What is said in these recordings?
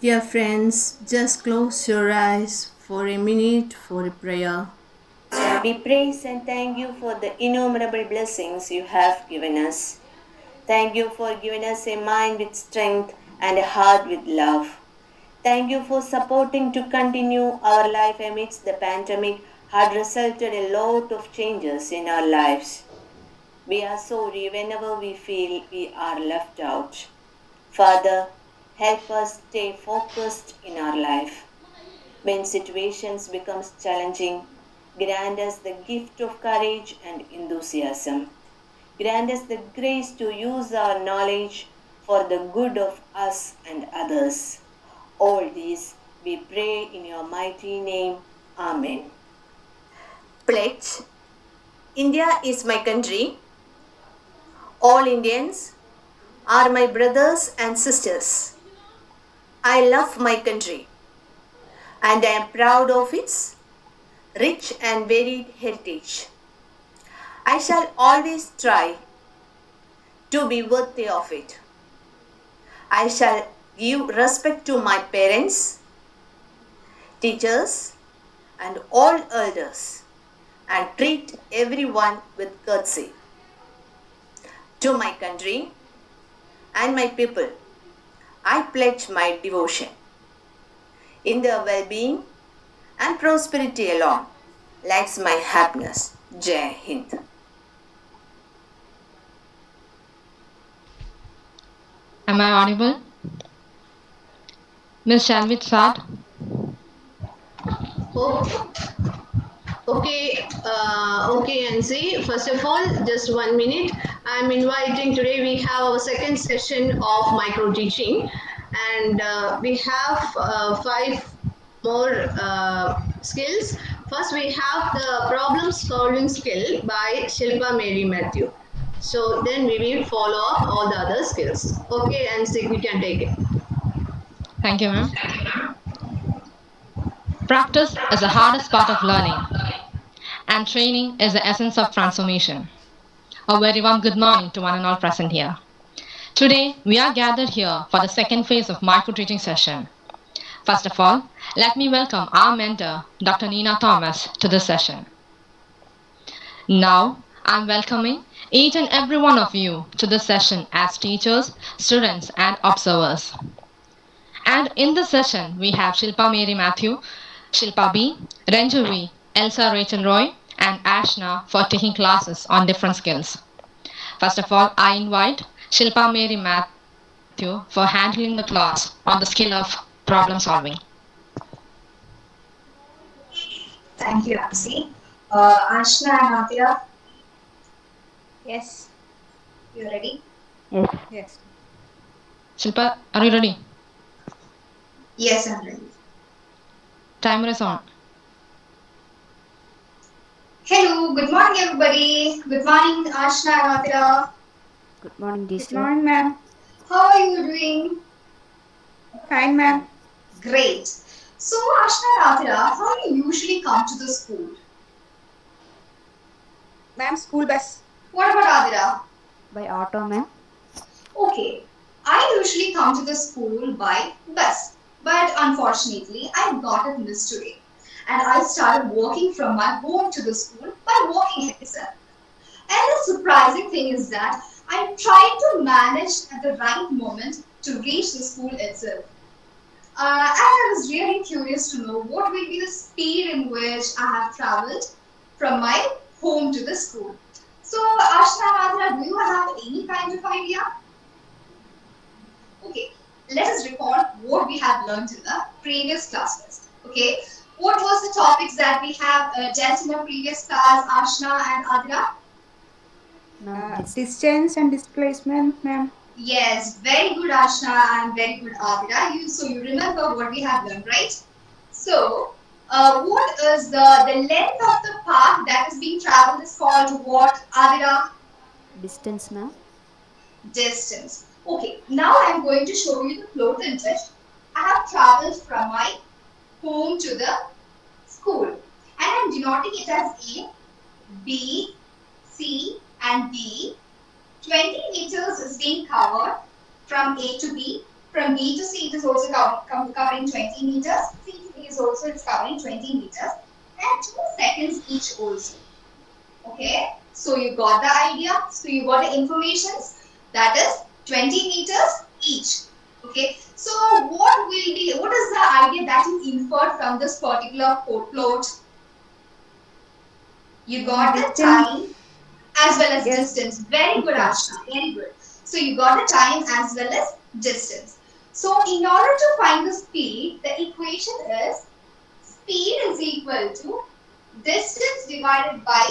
Dear friends, just close your eyes for a minute for a prayer. We praise and thank you for the innumerable blessings you have given us. Thank you for giving us a mind with strength and a heart with love. Thank you for supporting to continue our life amidst the pandemic had resulted a lot of changes in our lives. We are sorry whenever we feel we are left out. Father, help us stay focused in our life. When situations become challenging, grant us the gift of courage and enthusiasm. Grant us the grace to use our knowledge for the good of us and others. All these we pray in your mighty name. Amen. Pledge. India is my country. All Indians are my brothers and sisters. I love my country and I am proud of its rich and varied heritage. I shall always try to be worthy of it. I shall give respect to my parents, teachers, and all elders, and treat everyone with courtesy. To my country and my people, I pledge my devotion. In their well-being and prosperity alone lies my happiness. Jai Hind. Am I audible? Miss, shall we start? Okay, Ansi. First of all, just 1 minute. I'm inviting today. We have our second session of micro teaching, and we have 5 more skills. First, we have the problem solving skill by Shilpa Mary Mathew. So then we will follow up all the other skills. Okay, Ansi, we can take it. Thank you, ma'am. Practice is the hardest part of learning, and training is the essence of transformation. A very warm good morning to one and all present here. Today, we are gathered here for the second phase of micro-teaching session. First of all, let me welcome our mentor, Dr. Nina Thomas, to this session. Now, I'm welcoming each and every one of you to this session as teachers, students, and observers. And in this session, we have Shilpa Mary Mathew, Shilpa B, Ranjavi, Elsa Rachel Roy, and Ashna for taking classes on different skills. First of all, I invite Shilpa Mary Mathew for handling the class on the skill of problem solving. Thank you, Ramsey. Ashna and Mathew, Yes. you ready? Yes. Shilpa, are you ready? Yes, I'm ready. Timer is on. Hello, good morning, everybody. Good morning, Ashna and Mathew. Good morning, Good teacher. morning, ma'am. How are you doing? Fine, ma'am. Great. So, Ashna and Mathew, how do you usually come to the school? Ma'am, school bus. What about Adira? By auto, ma'am. Okay, I usually come to the school by bus, but unfortunately, I got it missed today. And I started walking from my home to the school by walking itself. And the surprising thing is that I'm trying to manage at the right moment to reach the school itself. And I was really curious to know what will be the speed in which I have traveled from my home to the school. So, Ashna Madhra, do you have any kind of idea? Okay, let us recall what we have learned in the previous classes. Okay, what was the topics that we have dealt in the previous class, Ashna and Adira? Distance and displacement, ma'am. Yes, very good, Ashna, and very good, Adira. So you remember what we have learned, right? So, what is the length of the path that is being traveled is called what, Adira? Distance, ma'am. Distance. Okay, now I am going to show you the flow in which I have traveled from my home to the school. And I am denoting it as A, B, C, and D. 20 meters is being covered from A to B, From B to C, it is also covering 20 meters. C to D is also it's covering 20 meters and 2 seconds each also. Okay, so you got the idea. So you got the information that is 20 meters each. Okay, so what is the idea that is inferred from this particular plot? You got the Distance. time as well as Yes. distance. Very good, Ashna. Very good. So you got the time as well as distance. So in order to find the speed, the equation is speed is equal to distance divided by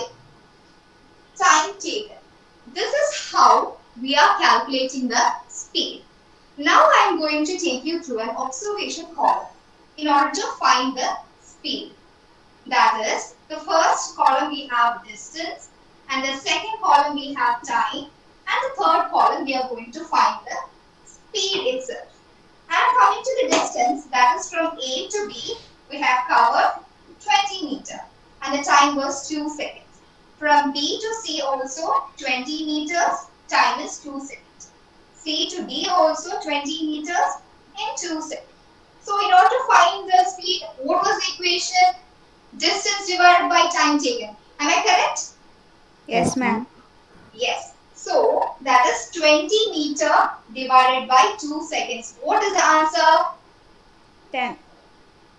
time taken. This is how we are calculating the speed. Now I am going to take you through an observation column in order to find the speed. That is, the first column we have distance, and the second column we have time, and the third column we are going to find the speed itself. And coming to the distance, that is from A to B, we have covered 20 meters, and the time was 2 seconds. From B to C also 20 meters, time is 2 seconds. C to D also 20 meters in 2 seconds. So in order to find the speed, what was the equation? Distance divided by time taken. Am I correct? Yes, ma'am. Yes. So that is 20 meter divided by 2 seconds. What is the answer? 10.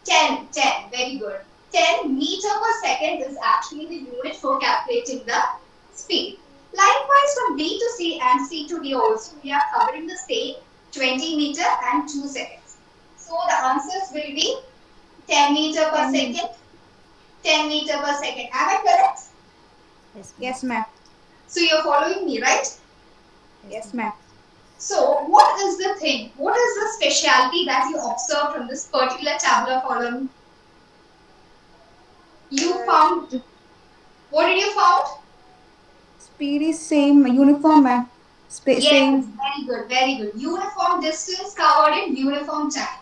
10. Very good. 10 meter per second is actually the unit for calculating the speed. Likewise, from B to C and C to D also, we are covering the same 20 meter and 2 seconds. So the answers will be 10 meter per second, 10 meter per second. Am I correct? Yes, ma'am. So you're following me, right? Yes, ma'am. So what is the thing? What is the specialty that you observe from this particular tabular column? You found, what did you found? Speed is same, uniform, ma'am. Yes, Same. very good, very good. Uniform distance covered in uniform time.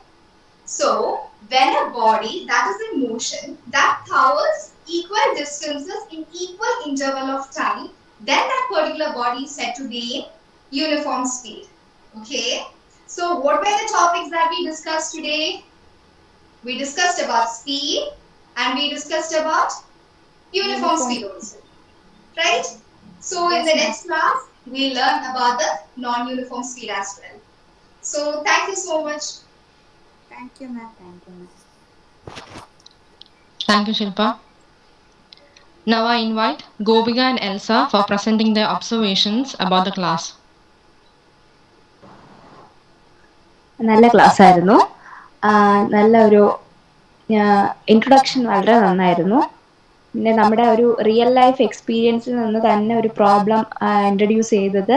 So when a body that is in motion that covers equal distances in equal interval of time, then that particular body is said to be in uniform speed. Okay. So what were the topics that we discussed today? We discussed about speed and we discussed about uniform speed also. Right? So in the next class, we learn about the non-uniform speed as well. So thank you so much. Thank you, ma'am. Thank you, Shilpa. Now I invite Gopika and Elsa for presenting their observations about the class. നല്ല class ആയിരുന്നു. നല്ല ഒരു introduction വളരെ നന്നായിരുന്നു. പിന്നെ നമ്മുടെ ഒരു real life എക്സ്പീരിയൻസിൽ നിന്ന് തന്നെ ഒരു പ്രോബ്ലം ഇൻട്രൊഡ്യൂസ് ചെയ്തത്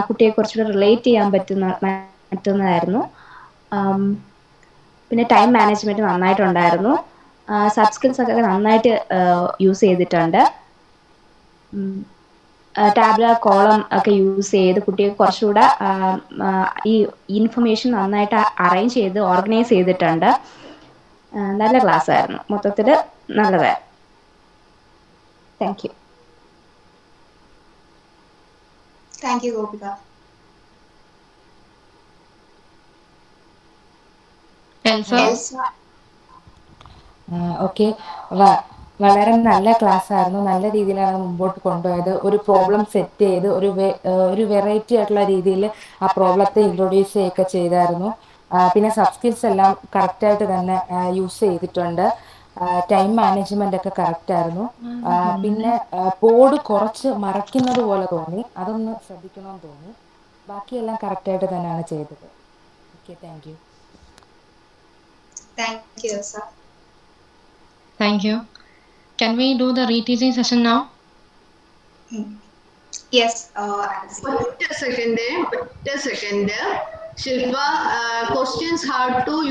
കുട്ടിയെ കുറച്ചുകൂടെ റിലേറ്റ് ചെയ്യാൻ പറ്റുന്നതായിരുന്നു. പിന്നെ ടൈം മാനേജ്മെൻറ്റ് നന്നായിട്ടുണ്ടായിരുന്നു. സബ് സ്കിൽസ് ഒക്കെ നന്നായിട്ട് യൂസ് ചെയ്തിട്ടുണ്ട്. ടാബ്ല കോളം ഒക്കെ യൂസ് ചെയ്ത് കുട്ടിയെ കുറച്ചുകൂടെ ഈ ഇൻഫർമേഷൻ നന്നായിട്ട് അറേഞ്ച് ചെയ്ത് ഓർഗനൈസ് ചെയ്തിട്ടുണ്ട്. നല്ല ക്ലാസ് ആയിരുന്നു, മൊത്തത്തിൽ നല്ലതായിരുന്നു. Thank you. Thank you, Gopika. Elsa? Okay, വളരെ നല്ല ക്ലാസ് ആയിരുന്നു. നല്ല രീതിയിലാണ് മുമ്പോട്ട് കൊണ്ടുപോയത്. ഒരു പ്രോബ്ലം സെറ്റ് ചെയ്ത് ഒരു വെറൈറ്റി ആയിട്ടുള്ള രീതിയിൽ ആ പ്രോബ്ലത്തെ ഇൻട്രൊഡ്യൂസ് ചെയ്യുകയൊക്കെ ചെയ്തായിരുന്നു. പിന്നെ സബ് സ്കിൽസ് എല്ലാം കറക്റ്റായിട്ട് തന്നെ യൂസ് ചെയ്തിട്ടുണ്ട്. ടൈം മാനേജ്മെൻ്റ് ഒക്കെ കറക്റ്റായിരുന്നു. പിന്നെ ബോർഡ് കുറച്ച് മറയ്ക്കുന്നത് പോലെ തോന്നി, അതൊന്ന് ശ്രദ്ധിക്കണമെന്ന് തോന്നി. ബാക്കിയെല്ലാം കറക്റ്റായിട്ട് തന്നെയാണ് ചെയ്തത്. Okay, thank you. Thank you, Elsa. Thank you. Can we do the reteaching session now? Yes. Wait a second. Shilpa, questions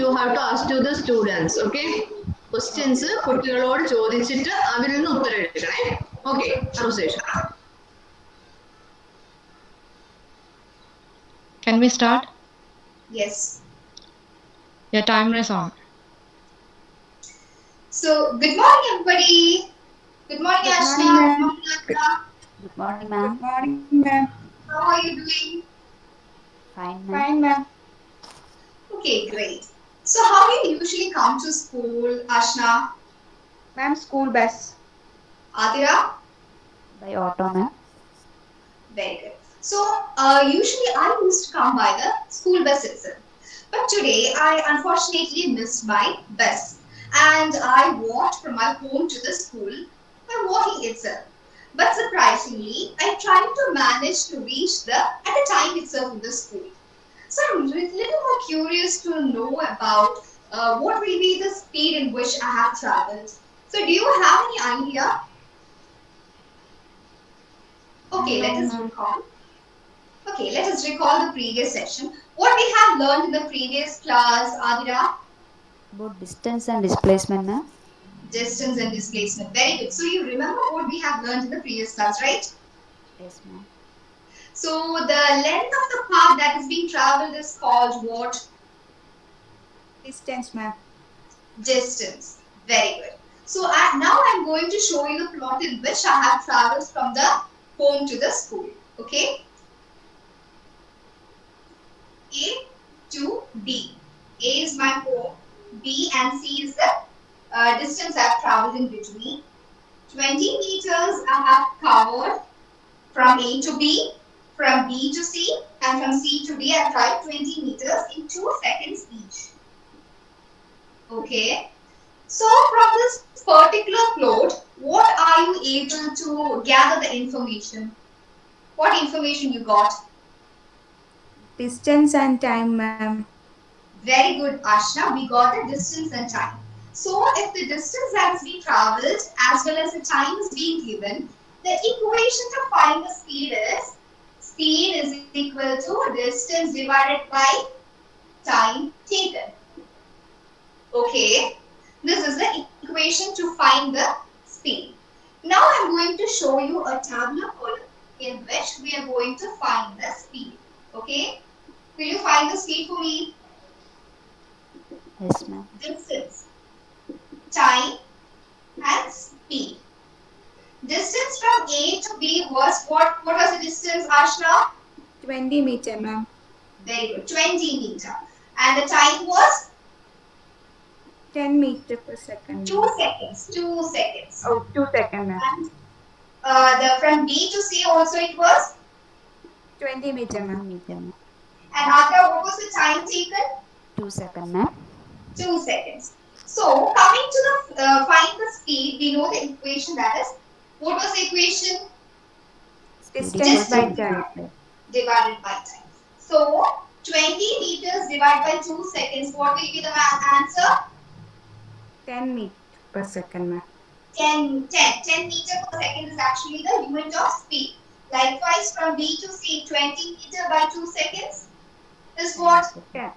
you have to ask to the students. Okay? Questions കുട്ടികളോട് ചോദിച്ചിട്ട് അവരിൽ നിന്ന് ഉത്തരം എടുക്കണേ. Okay, association. Can we start? Yes. Your timer is on. So, good morning, everybody. Good morning, Ashna. Good morning, Lata. Good morning, ma'am. Good morning, ma'am. How are you doing? Fine, ma'am. Fine, ma'am. Okay, great. So how do you usually come to school, Ashna? Ma'am, school bus. Adira? By auto, ma'am. Very good. So usually I used to come by the school bus itself. But today I unfortunately missed my bus and I walked from my home to the school by walking itself. But surprisingly, I tried to manage to reach at the time itself in the school. So I'm a little more curious to know about what will be the speed in which I have traveled. So do you have any idea? Okay, let No, us ma'am. recall. Okay, let us recall the previous session. What we have learned in the previous class, Adira? About distance and displacement, ma'am. Distance and displacement. Very good. So you remember what we have learned in the previous class, right? Yes, ma'am. So the length of the path that is being traveled is called what? Distance, ma'am. Distance. Very good. So now I'm going to show you the plot in which I have traveled from the home to the school. Okay? A to B. A is my home. B and C is the distance I have traveled in between. 20 meters I have covered from A to B, from B to C, and from C to D. I have traveled 20 meters in 2 seconds each. Okay. So from this particular plot, what are you able to gather the information? What information you got? Distance and time, ma'am. Very good, Ashna. We got the distance and time. So if the distance that is being traveled as well as the time is being given, the equation to find the speed is equal to distance divided by time taken. Okay. This is the equation to find the speed. Now I'm going to show you a tabular column in which we are going to find the speed. Okay. Will you find the speed for me? Yes, ma'am. Distance, time, and speed. Distance from A to B was what? What was the distance, Ashna? 20 meter, ma'am. Very good, 20 meter. And the time was 10 meter per second. 2 seconds. 2 seconds. Oh, 2 seconds, ma'am. And from B to C also it was. 20 meter, ma'am. Meter, ma'am. And after what was the time taken? 2 seconds, ma'am. 2 seconds. So coming to the find the speed, we know the equation that is. What was the equation? Distance by time. Divided by time. So 20 meters divided by 2 seconds. What will be the answer? 10 meter per second, ma'am. 10 meter per second is actually the unit of speed. Likewise, from B to C, 20 meter by 2 seconds is what? 10.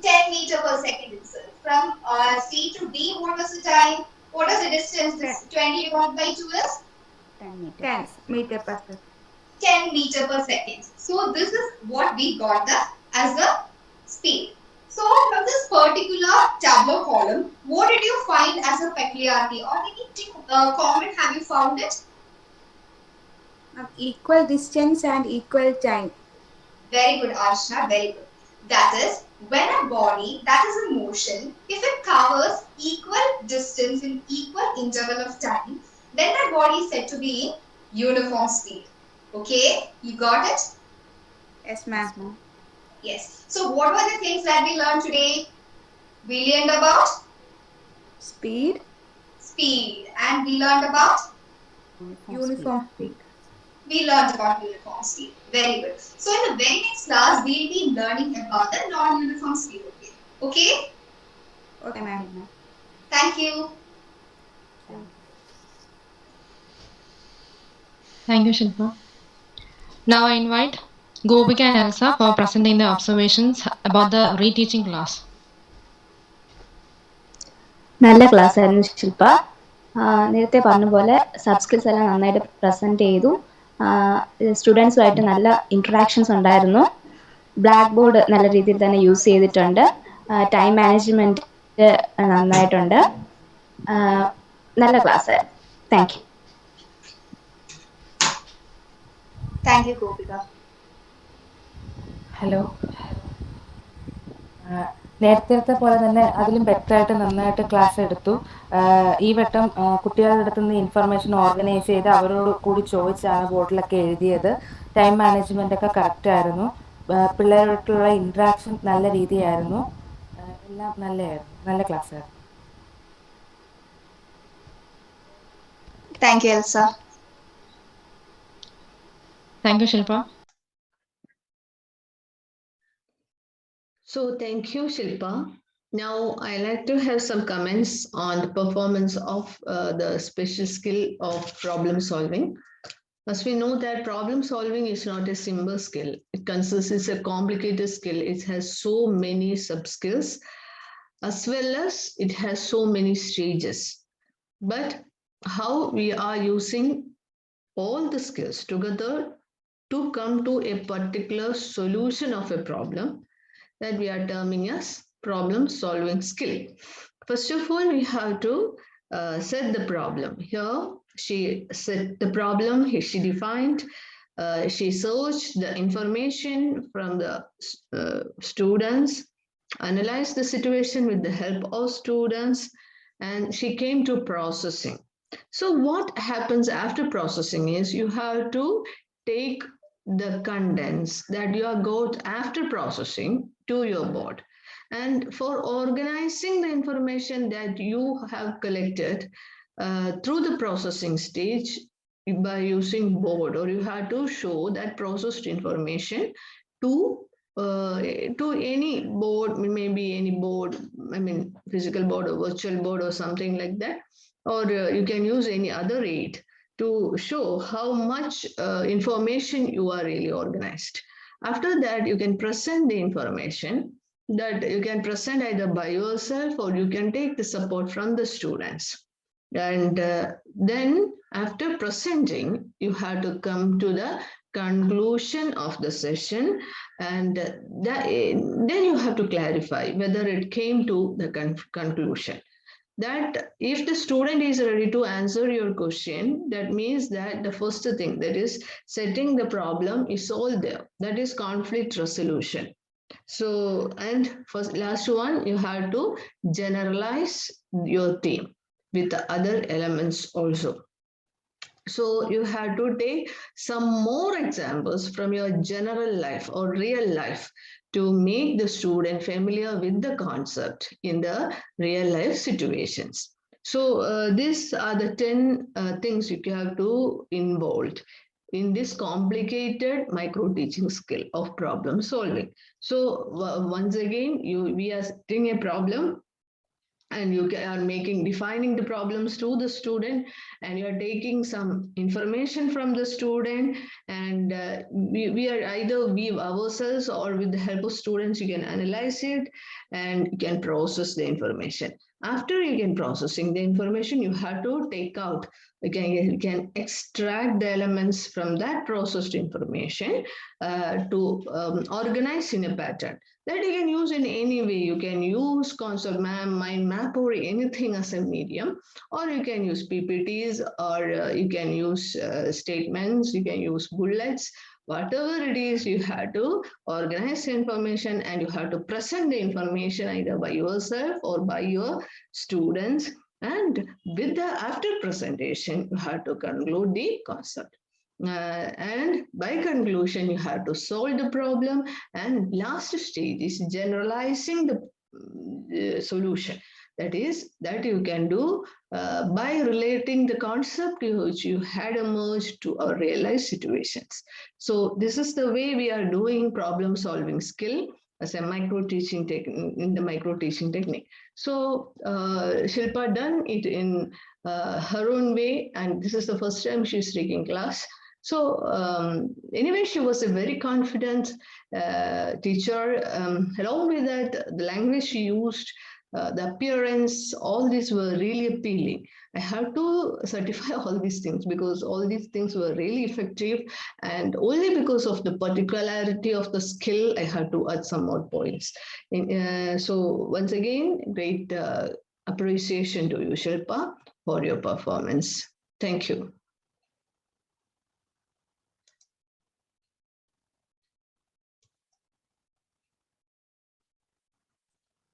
10 meter per second itself. From C to D, what was the time? What is the distance? This 20 divided by 2 is? 10 meter. 10 meter per second. 10 meter per second. So this is what we got as the speed. So from this particular tabular column, what did you find as a peculiarity or anything common have you found it? Equal distance and equal time. Very good, Arshna, very good. That is, when a body that is in motion, if it covers equal distance in equal interval of time, then that body is said to be in uniform speed. Okay, you got it? Yes, ma'am. Yes. So what were the things that we learned today? We learned about Speed. And we learned about Uniform speed. we learned about uniform speed. Very good. So in the very next class, we'll be learning about the non-uniform speed. Okay? Okay, ma'am. Thank you. Thank you, Shilpa. Now I invite Gopika and Elsa for presenting the observations about the reteaching class. നല്ല class ആയിരുന്നു ശില്പ. നേരത്തെ പറഞ്ഞ പോലെ sub skills എല്ലാം നന്നായിട്ട് present ചെയ്തു. സ്റ്റുഡൻസുമായിട്ട് നല്ല interactions ഉണ്ടായിരുന്നു. ബ്ലാക്ക് ബോർഡ് നല്ല രീതിയിൽ തന്നെ യൂസ് ചെയ്തിട്ടുണ്ട്. ടൈം മാനേജ്മെൻറ്റ് നന്നായിട്ടുണ്ട്. നല്ല ക്ലാസ് ആയിരുന്നു. Thank you. Thank you, Gopika. Hello. നേരത്തെ പോലെ തന്നെ അതിലും ബെറ്ററായിട്ട് നന്നായിട്ട് ക്ലാസ് എടുത്തു. ഈ വട്ടം കുട്ടികളുടെ അടുത്ത് നിന്ന് ഇൻഫർമേഷൻ ഓർഗനൈസ് ചെയ്ത് അവരോട് കൂടി ചോദിച്ചാണ് ബോർഡിലൊക്കെ എഴുതിയത്. ടൈം മാനേജ്മെൻ്റ് ഒക്കെ കറക്റ്റായിരുന്നു. പിള്ളേരോട്ടുള്ള ഇൻട്രാക്ഷൻ നല്ല രീതിയായിരുന്നു. എല്ലാം നല്ല ക്ലാസ്സായിരുന്നു. Thank you, Elsa. Thank you, Shilpa. So thank you, Shilpa. Now I like to have some comments on the performance of the special skill of problem solving. As we know that problem solving is not a simple skill. It consists of a complicated skill. It has so many sub-skills, as well as it has so many stages. But how we are using all the skills together to come to a particular solution of a problem that we are terming as problem solving skill. First of all, we have to set the problem. Here, she set the problem, she defined, she searched the information from the students, analyzed the situation with the help of students, and she came to processing. So what happens after processing is you have to take the contents that you have got after processing to your board. And for organizing the information that you have collected through the processing stage by using board, or you have to show that processed information to any board, maybe any board, I mean physical board or virtual board or something like that, or you can use any other aid to show how much information you are really organized. After that, you can present the information that you can present either by yourself or you can take the support from the students. And then after presenting, you have to come to the conclusion of the session, and then you have to clarify whether it came to the conclusion. That if the student is ready to answer your question, that means that the first thing, that is setting the problem, is all there. That is conflict resolution. So, and first, last one, you have to generalize your theme with the other elements also. So you have to take some more examples from your general life or real life to make the student familiar with the concept in the real life situations. So these are the 10 things you have to involve in this complicated micro-teaching skill of problem solving. So once again, we are setting a problem, and you are defining the problems to the student, and you are taking some information from the student, and we are either we ourselves or with the help of students, you can analyze it and you can process the information. After you can processing the information, you have to take out, you can extract the elements from that processed information to organize in a pattern that you can use in any way. You can use concept map, mind map, or anything as a medium, or you can use PPTs, or you can use statements, you can use bullets. Whatever it is, you have to organize information and you have to present the information either by yourself or by your students. And with the after presentation, you have to conclude the concept. And by conclusion, you have to solve the problem. And last stage is generalizing the solution. That is, that you can do by relating the concept which you had emerged to our real life situations. So this is the way we are doing problem solving skill as a micro-teaching technique, in the micro-teaching technique. So Shilpa done it in her own way, and this is the first time she's taking class. So anyway, she was a very confident teacher. Along with that, the language she used, the appearance, all these were really appealing. I have to certify all these things because all these things were really effective, and only because of the particularity of the skill, I had to add some more points. So once again, great appreciation to you, Shilpa, for your performance. Thank you.